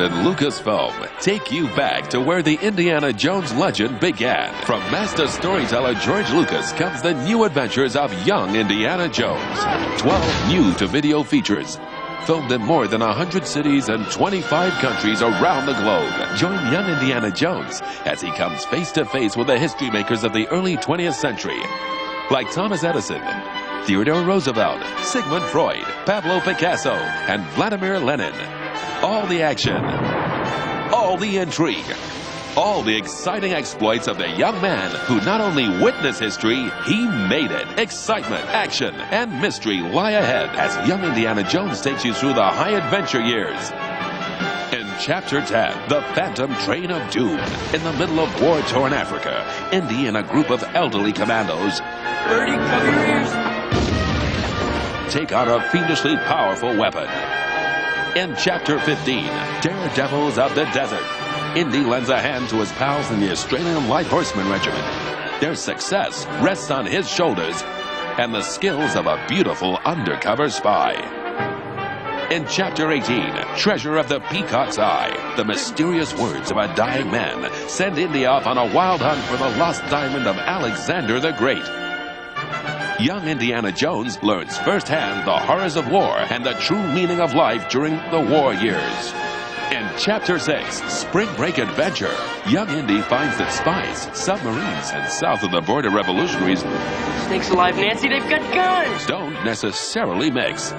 and Lucasfilm take you back to where the Indiana Jones legend began. From master storyteller George Lucas comes the new adventures of young Indiana Jones. 12 new-to-video features, filmed in more than 100 cities and 25 countries around the globe. Join young Indiana Jones as he comes face-to-face with the history makers of the early 20th century, like Thomas Edison, Theodore Roosevelt, Sigmund Freud, Pablo Picasso, and Vladimir Lenin. All the action, all the intrigue, all the exciting exploits of the young man who not only witnessed history, he made it. Excitement, action, and mystery lie ahead as young Indiana Jones takes you through the high adventure years. In Chapter 10, The Phantom Train of Doom. In the middle of war-torn Africa, Indy and a group of elderly commandos Birdie, cover your ears. take on a fiendishly powerful weapon. In Chapter 15, Daredevils of the Desert, Indy lends a hand to his pals in the Australian Light Horseman Regiment. Their success rests on his shoulders and the skills of a beautiful undercover spy. In Chapter 18, Treasure of the Peacock's Eye, the mysterious words of a dying man send Indy off on a wild hunt for the lost diamond of Alexander the Great. Young Indiana Jones learns firsthand the horrors of war and the true meaning of life during the war years. In Chapter 6, Spring Break Adventure, young Indy finds that spies, submarines, and south of the border revolutionaries Snakes alive, Nancy, they've got guns! don't necessarily mix.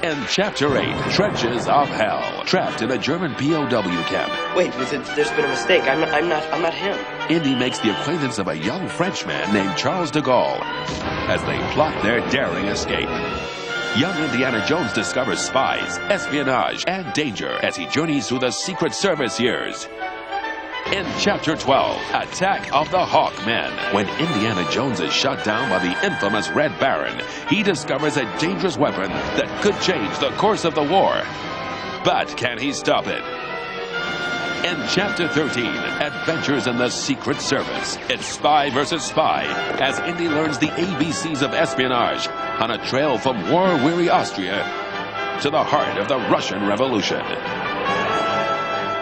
In Chapter 8, Trenches of Hell, trapped in a German POW camp, Wait, there's been a mistake. I'm not him. Indy makes the acquaintance of a young Frenchman named Charles de Gaulle as they plot their daring escape. Young Indiana Jones discovers spies, espionage, and danger as he journeys through the Secret Service years. In Chapter 12, Attack of the Hawkmen, when Indiana Jones is shot down by the infamous Red Baron, he discovers a dangerous weapon that could change the course of the war. But can he stop it? In Chapter 13, Adventures in the Secret Service, it's spy versus spy as Indy learns the ABCs of espionage on a trail from war-weary Austria to the heart of the Russian Revolution.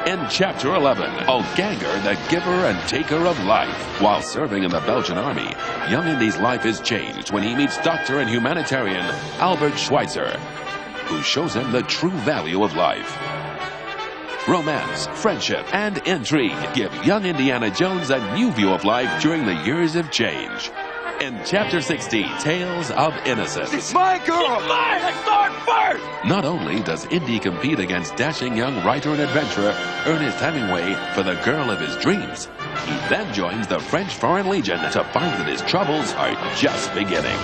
In Chapter 11, Olganger, the giver and taker of life. While serving in the Belgian army, young Indy's life is changed when he meets doctor and humanitarian Albert Schweitzer, who shows him the true value of life. Romance, friendship, and intrigue give young Indiana Jones a new view of life during the years of change. In Chapter 16, Tales of Innocence. It's my girl! It's mine! I saw it first! Not only does Indy compete against dashing young writer and adventurer Ernest Hemingway for the girl of his dreams, he then joins the French Foreign Legion to find that his troubles are just beginning.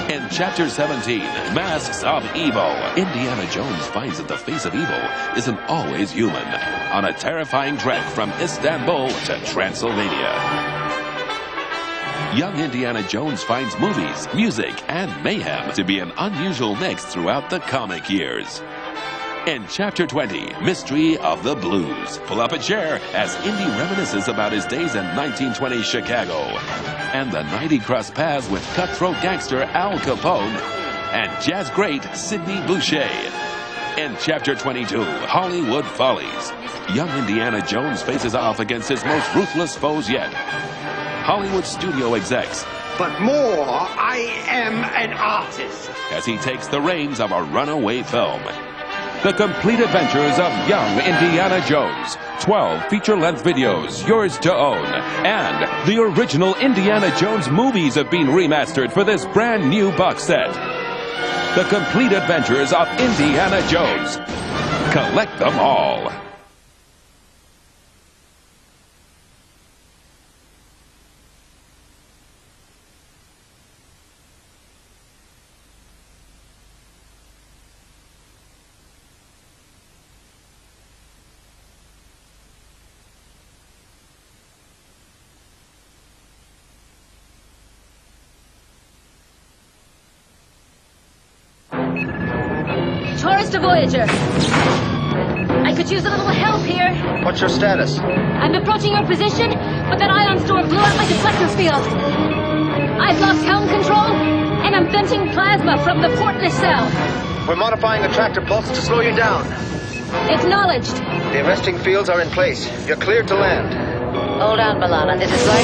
In Chapter 17, Masks of Evil, Indiana Jones finds that the face of evil isn't always human on a terrifying trek from Istanbul to Transylvania. Young Indiana Jones finds movies, music, and mayhem to be an unusual mix throughout the comic years. In Chapter 20, Mystery of the Blues, pull up a chair as Indy reminisces about his days in 1920 Chicago and the night he crossed paths with cutthroat gangster Al Capone and jazz great Sidney Boucher. In Chapter 22, Hollywood Follies, young Indiana Jones faces off against his most ruthless foes yet, Hollywood studio execs. But more, I am an artist. As he takes the reins of a runaway film. The complete adventures of young Indiana Jones. 12 feature-length videos, yours to own. And the original Indiana Jones movies have been remastered for this brand new box set. The complete adventures of Indiana Jones. Collect them all. Taurus to Voyager. I could use a little help here. What's your status? I'm approaching your position, but that ion storm blew out my deflector field. I've lost helm control, and I'm venting plasma from the port nacelle. We're modifying the tractor pulse to slow you down. Acknowledged. The arresting fields are in place. You're cleared to land. Hold on, Milana. This is going